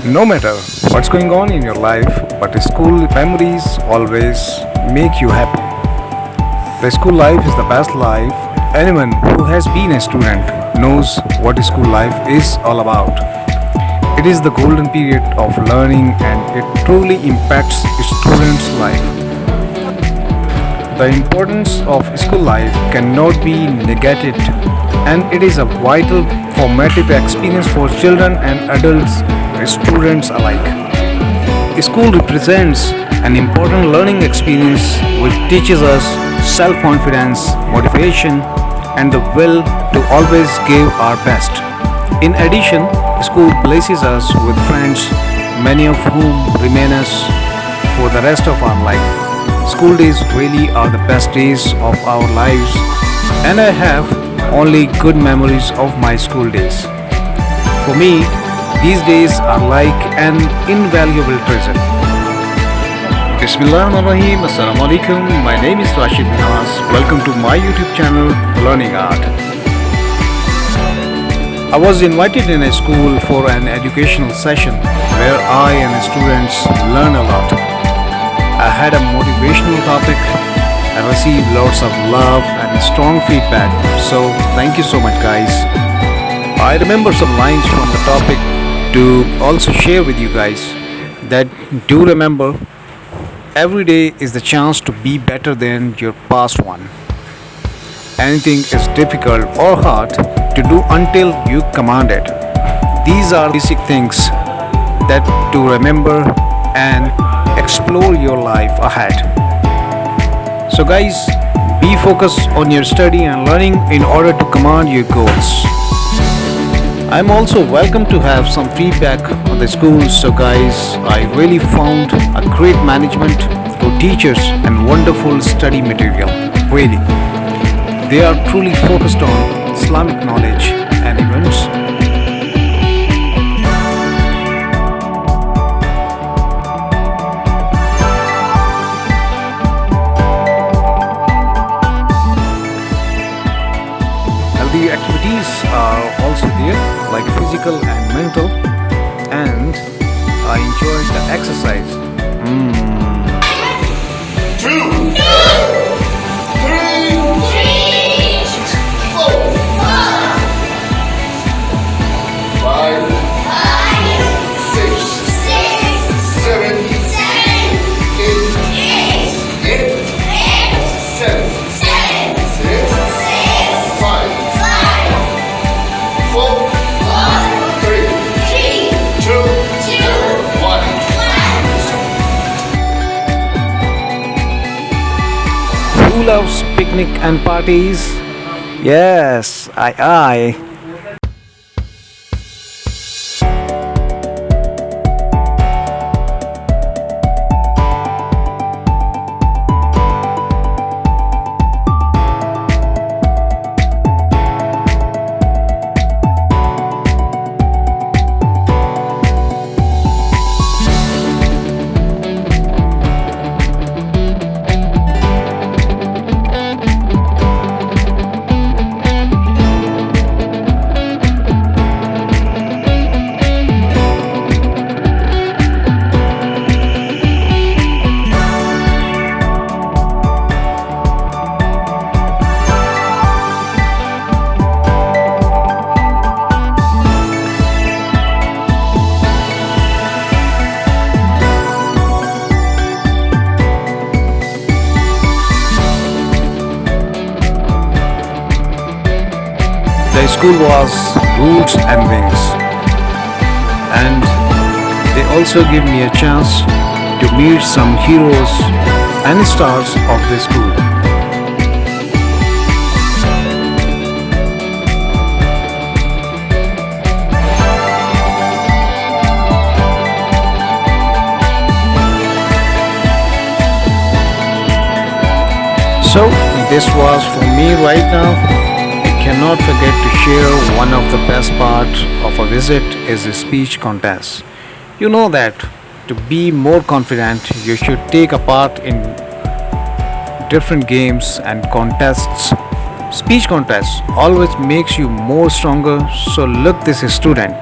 No matter what's going on in your life, but school memories always make you happy. The school life is the best life. Anyone who has been a student knows what school life is all about. It is the golden period of learning and it truly impacts a student's life. The importance of school life cannot be negated and it is a vital formative experience for children and adults, students alike. School represents an important learning experience which teaches us self confidence, motivation, and the will to always give our best. In addition, school blesses us with friends, many of whom remain us for the rest of our life. School days really are the best days of our lives, and I have only good memories of my school days. For me, these days are like an invaluable treasure. Bismillahirrahmanirrahim. Assalamu alaikum. My name is Rashid Minhas. Welcome to my YouTube channel, Learning Art. I was invited in a school for an educational session where I and the students learn a lot. I had a motivational topic. I received lots of love and strong feedback. So thank you so much, guys. I remember some lines from the topic to also share with you guys. That do remember, every day is the chance to be better than your past one. Anything is difficult or hard to do until you command it. These are basic things that to remember and explore your life ahead. So guys, be focused on your study and learning in order to command your goals. I'm also welcome to have some feedback on the school. So guys, I really found a great management, good teachers and wonderful study material. Really. They are truly focused on Islamic knowledge and events. Healthy activities are also there, like physical and mental, and I enjoyed the exercise. Who loves picnic and parties? Yes, I. The school was roots and wings, and they also give me a chance to meet some heroes and stars of the school. So this was for me right now. Cannot forget to share one of the best parts of a visit is a speech contest. You know that to be more confident you should take a part in different games and contests. Speech contests always makes you more stronger. So look, this is student.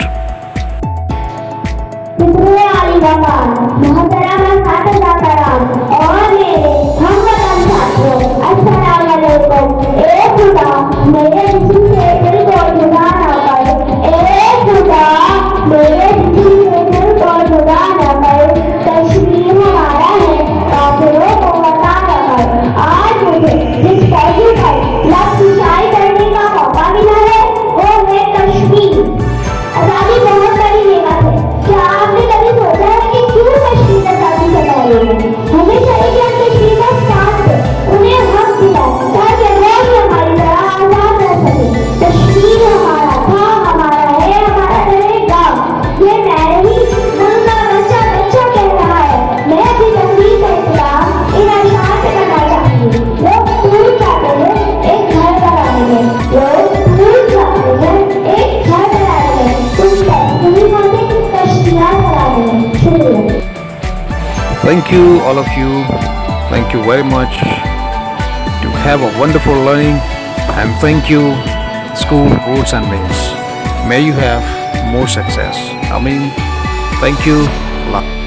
फिक्रे आली वफान, मोहतरम साथीदार कराम और मेरे हमवतन साथियों, अस्सलाम वालेकुम। ए खुदा मेरे जिस्म से दिल को जुदा न कर, ए खुदा मेरे जिस्म से दिल को जुदा न कर। कश्मीर हमारा है, काफिरों को बता न कर। आज मुझे जिस पौधे पर लफ्ज़ शायरी करने का मौका मिला है वो है कश्मीर। आज़ादी बहुत बड़ी नेमत है। क्या आपने कभी सोचा है कि क्यों कश्मीर आज़ादी से पहले है? हमें चाहिए कि हम कश्मीर का साथ दें, उन्हें हक दिलाएं ताकि वो भी हमारी तरह आज़ाद रह सके। कश्मीर हमारा था, हमारा है, हमारा रहेगा। ये मैं नहीं, मुल्क का बच्चा बच्चा कह रहा है। मैं अपनी तस्वीर का इस्तेमाल इन अशआर से करना चाहती हूँ। लोग दूर जाते हैं एक घर बनाने में, लोग दूर जाते हैं एक घर बनाने में, तुम नहीं खाते कश्मीर बनाने में। शुक्रिया। Thank you, all of you. Thank you very much. To have a wonderful learning, and thank you, school Roots and Wings. May you have more success. I mean, thank you. Allah.